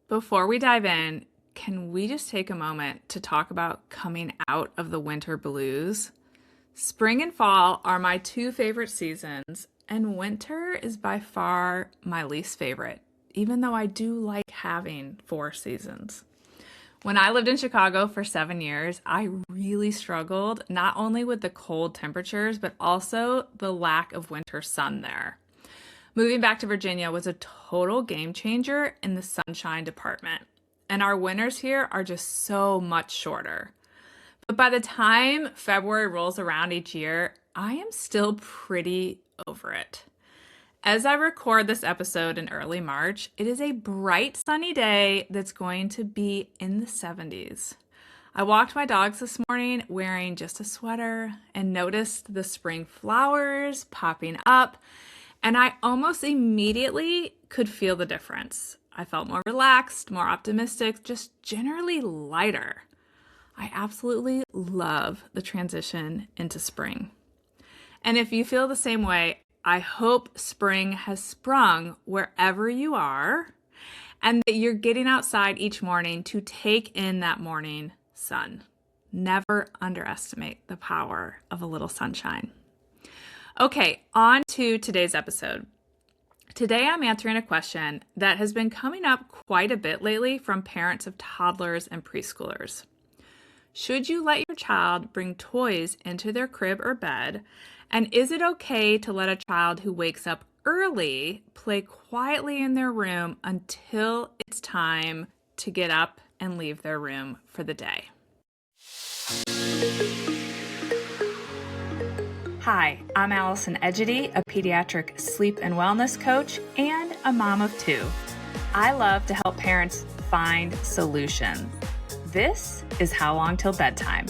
Before we dive in, can we just take a moment to talk about coming out of the winter blues? Spring and fall are my two favorite seasons, and winter is by far my least favorite, even though I do like having four seasons. When I lived in Chicago for 7 years, I really struggled not only with the cold temperatures, but also the lack of winter sun there. Moving back to Virginia was a total game changer in the sunshine department, and our winters here are just so much shorter. But by the time February rolls around each year, I am still pretty over it. As I record this episode in early March, it is a bright sunny day that's going to be in the 70s. I walked my dogs this morning wearing just a sweater and noticed the spring flowers popping up, and I almost immediately could feel the difference. I felt more relaxed, more optimistic, just generally lighter. I absolutely love the transition into spring. And if you feel the same way, I hope spring has sprung wherever you are and that you're getting outside each morning to take in that morning sun. Never underestimate the power of a little sunshine. Okay, on to today's episode. Today I'm answering a question that has been coming up quite a bit lately from parents of toddlers and preschoolers. Should you let your child bring toys into their crib or bed? And is it okay to let a child who wakes up early play quietly in their room until it's time to get up and leave their room for the day? Hi, I'm Allison Egidi, a pediatric sleep and wellness coach and a mom of two. I love to help parents find solutions. This is How Long Till Bedtime.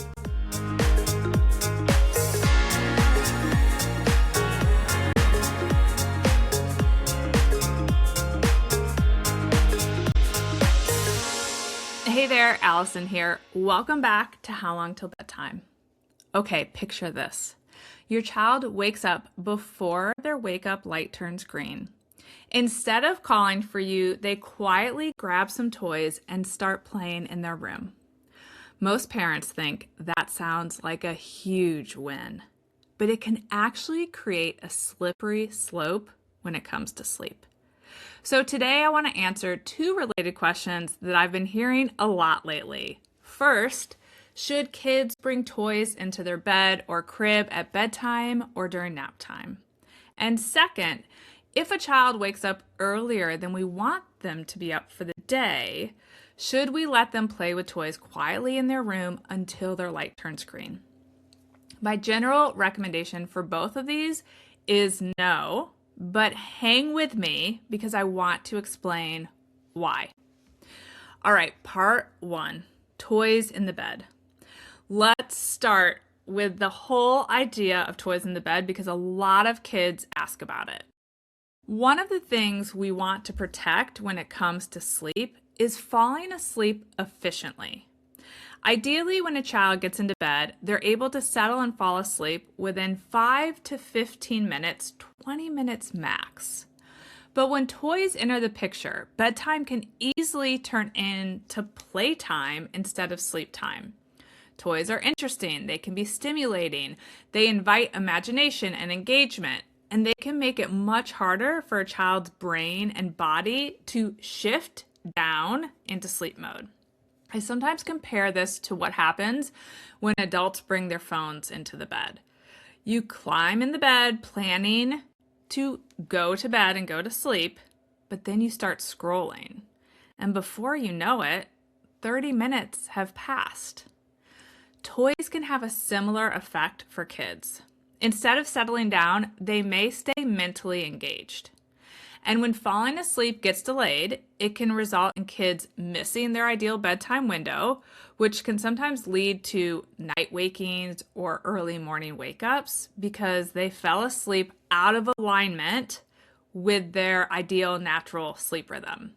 Hey there, Allison here. Welcome back to How Long Till Bedtime. Okay, picture this. Your child wakes up before their wake-up light turns green. Instead of calling for you, they quietly grab some toys and start playing in their room. Most parents think that sounds like a huge win, but it can actually create a slippery slope when it comes to sleep. So today I want to answer two related questions that I've been hearing a lot lately. First, should kids bring toys into their bed or crib at bedtime or during nap time? And second, if a child wakes up earlier than we want them to be up for the day, should we let them play with toys quietly in their room until their light turns green? My general recommendation for both of these is no, but hang with me because I want to explain why. All right, part one, toys in the bed. Let's start with the whole idea of toys in the bed because a lot of kids ask about it. One of the things we want to protect when it comes to sleep is falling asleep efficiently. Ideally, when a child gets into bed, they're able to settle and fall asleep within 5 to 15 minutes, 20 minutes max. But when toys enter the picture, bedtime can easily turn into playtime instead of sleep time. Toys are interesting, they can be stimulating, they invite imagination and engagement, and they can make it much harder for a child's brain and body to shift down into sleep mode. I sometimes compare this to what happens when adults bring their phones into the bed. You climb in the bed planning to go to bed and go to sleep, but then you start scrolling. And before you know it, 30 minutes have passed. Toys can have a similar effect for kids. Instead of settling down, they may stay mentally engaged. And when falling asleep gets delayed, it can result in kids missing their ideal bedtime window, which can sometimes lead to night wakings or early morning wake-ups because they fell asleep out of alignment with their ideal natural sleep rhythm.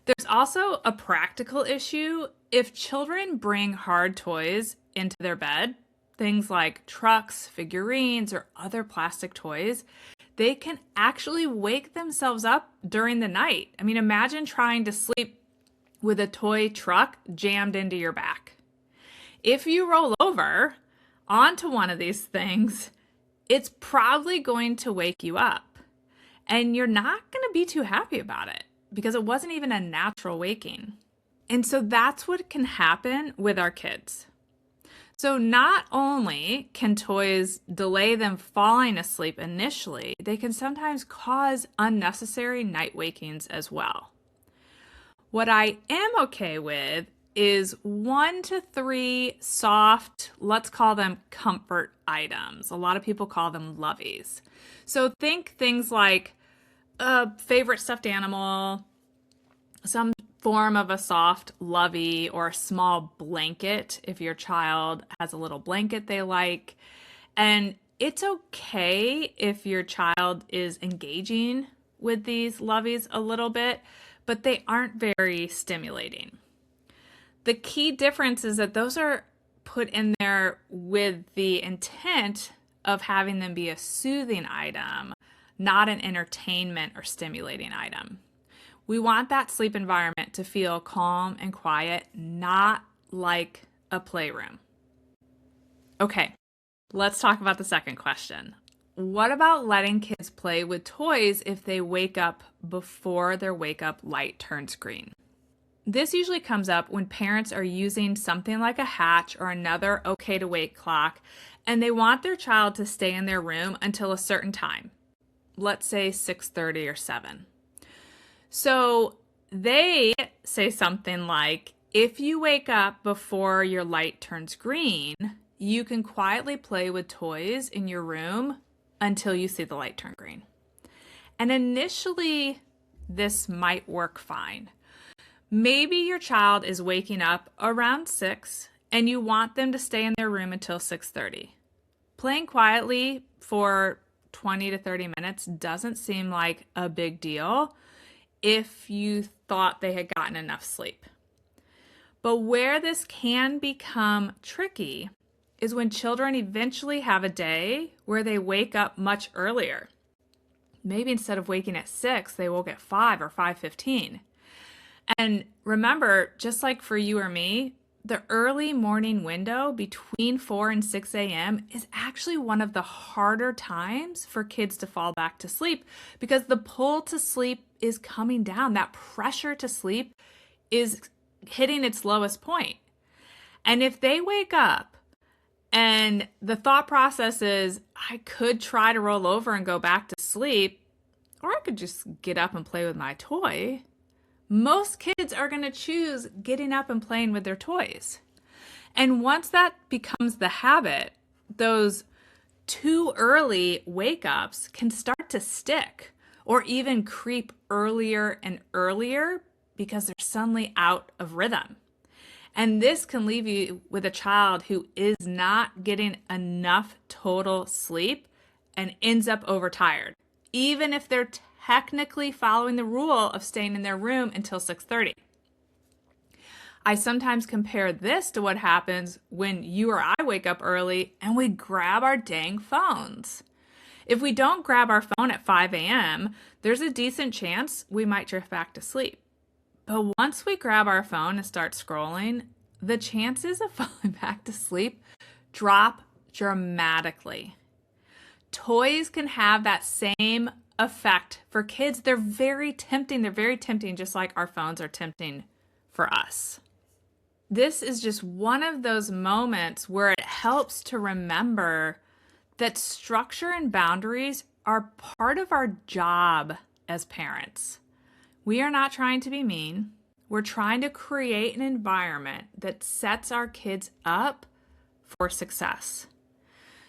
There's also a practical issue. If children bring hard toys into their bed, things like trucks, figurines, or other plastic toys, they can actually wake themselves up during the night. I mean, imagine trying to sleep with a toy truck jammed into your back. If you roll over onto one of these things, it's probably going to wake you up. And you're not going to be too happy about it because it wasn't even a natural waking. And so that's what can happen with our kids. So not only can toys delay them falling asleep initially, they can sometimes cause unnecessary night wakings as well. What I am okay with is 1 to 3 soft, let's call them comfort items. A lot of people call them loveys. So think things like a favorite stuffed animal, some form of a soft lovey, or a small blanket if your child has a little blanket they like. And it's okay if your child is engaging with these loveys a little bit, but they aren't very stimulating. The key difference is that those are put in there with the intent of having them be a soothing item, not an entertainment or stimulating item. We want that sleep environment to feel calm and quiet, not like a playroom. Okay, let's talk about the second question. What about letting kids play with toys if they wake up before their wake-up light turns green? This usually comes up when parents are using something like a hatch or another okay to wake clock, and they want their child to stay in their room until a certain time, let's say 6:30 or 7. So they say something like, if you wake up before your light turns green, you can quietly play with toys in your room until you see the light turn green. And initially, this might work fine. Maybe your child is waking up around 6 and you want them to stay in their room until 6:30. Playing quietly for 20 to 30 minutes doesn't seem like a big deal if you thought they had gotten enough sleep. But where this can become tricky is when children eventually have a day where they wake up much earlier. Maybe instead of waking at 6, they woke at 5 or 5:15. And remember, just like for you or me, the early morning window between 4 and 6 a.m. is actually one of the harder times for kids to fall back to sleep because the pull to sleep is coming down. That pressure to sleep is hitting its lowest point. And if they wake up and the thought process is, I could try to roll over and go back to sleep, or I could just get up and play with my toy, most kids are going to choose getting up and playing with their toys. And once that becomes the habit, those too early wake-ups can start to stick or even creep earlier and earlier because they're suddenly out of rhythm. And this can leave you with a child who is not getting enough total sleep and ends up overtired, even if they're technically following the rule of staying in their room until 6:30. I sometimes compare this to what happens when you or I wake up early and we grab our dang phones. If we don't grab our phone at 5 a.m., there's a decent chance we might drift back to sleep. But once we grab our phone and start scrolling, the chances of falling back to sleep drop dramatically. Toys can have that same effect for kids. They're very tempting. They're very tempting, just like our phones are tempting for us. This is just one of those moments where it helps to remember that structure and boundaries are part of our job as parents. We are not trying to be mean. We're trying to create an environment that sets our kids up for success.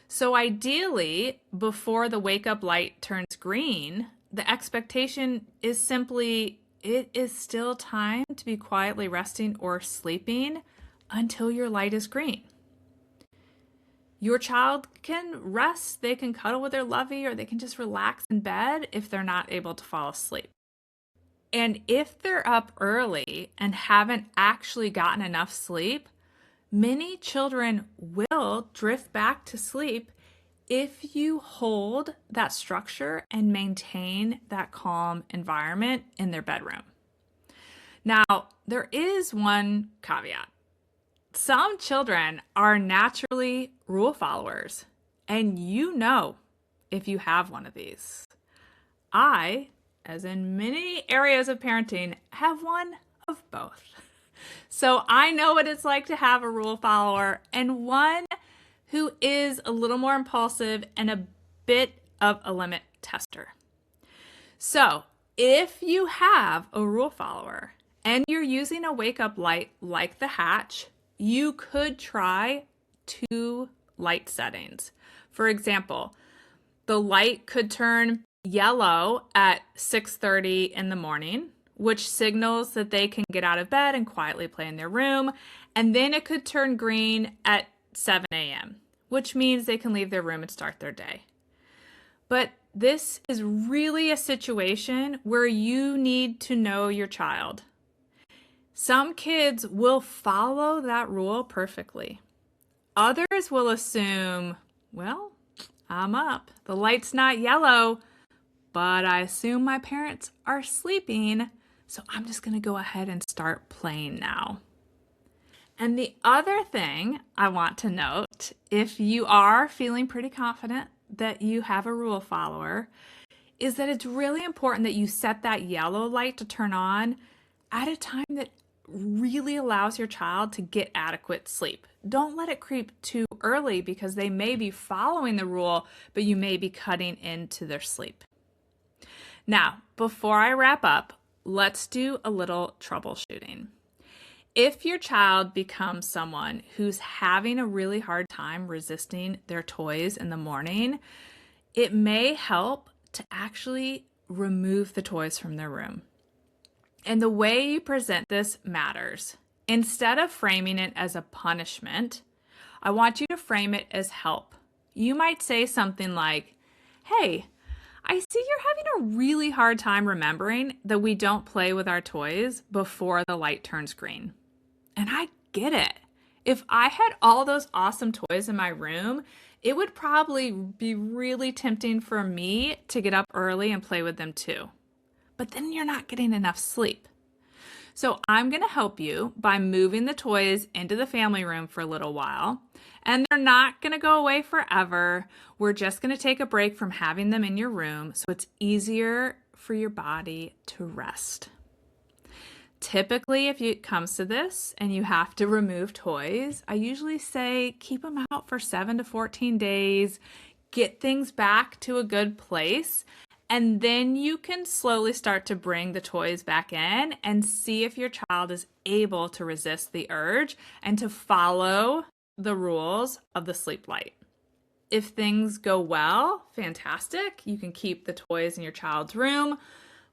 So ideally, before the wake-up light turns green, the expectation is simply, it is still time to be quietly resting or sleeping until your light is green. Your child can rest, they can cuddle with their lovey, or they can just relax in bed if they're not able to fall asleep. And if they're up early and haven't actually gotten enough sleep, many children will drift back to sleep if you hold that structure and maintain that calm environment in their bedroom. Now, there is one caveat. Some children are naturally rule followers, and you know if you have one of these. I, as in many areas of parenting, have one of both. So I know what it's like to have a rule follower and one who is a little more impulsive and a bit of a limit tester. So if you have a rule follower and you're using a wake-up light like the hatch, you could try 2 light settings. For example, the light could turn yellow at 6:30 in the morning, which signals that they can get out of bed and quietly play in their room. And then it could turn green at 7 a.m., which means they can leave their room and start their day. But this is really a situation where you need to know your child. Some kids will follow that rule perfectly. Others will assume, well, I'm up. The light's not yellow, but I assume my parents are sleeping, so I'm just going to go ahead and start playing now. And the other thing I want to note, if you are feeling pretty confident that you have a rule follower, is that it's really important that you set that yellow light to turn on at a time that really allows your child to get adequate sleep. Don't let it creep too early because they may be following the rule, but you may be cutting into their sleep. Now, before I wrap up, let's do a little troubleshooting. If your child becomes someone who's having a really hard time resisting their toys in the morning, it may help to actually remove the toys from their room. And the way you present this matters. Instead of framing it as a punishment, I want you to frame it as help. You might say something like, "Hey, I see you're having a really hard time remembering that we don't play with our toys before the light turns green. And I get it. If I had all those awesome toys in my room, it would probably be really tempting for me to get up early and play with them too. But then you're not getting enough sleep. So I'm going to help you by moving the toys into the family room for a little while. And they're not going to go away forever. We're just going to take a break from having them in your room so it's easier for your body to rest." Typically, if it comes to this and you have to remove toys, I usually say keep them out for 7 to 14 days, get things back to a good place, and then you can slowly start to bring the toys back in and see if your child is able to resist the urge and to follow the rules of the sleep light. If things go well, fantastic. You can keep the toys in your child's room.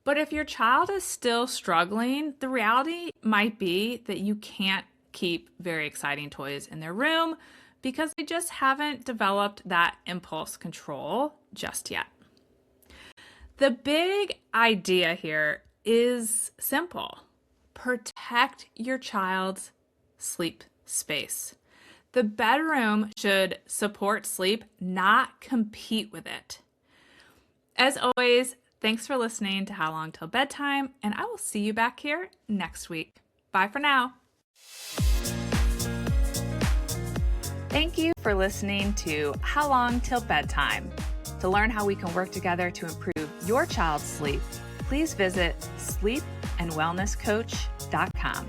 But if your child is still struggling, the reality might be that you can't keep very exciting toys in their room because they just haven't developed that impulse control just yet. The big idea here is simple. Protect your child's sleep space. The bedroom should support sleep, not compete with it. As always, thanks for listening to How Long Till Bedtime, and I will see you back here next week. Bye for now. Thank you for listening to How Long Till Bedtime. To learn how we can work together to improve your child's sleep, please visit sleepandwellnesscoach.com.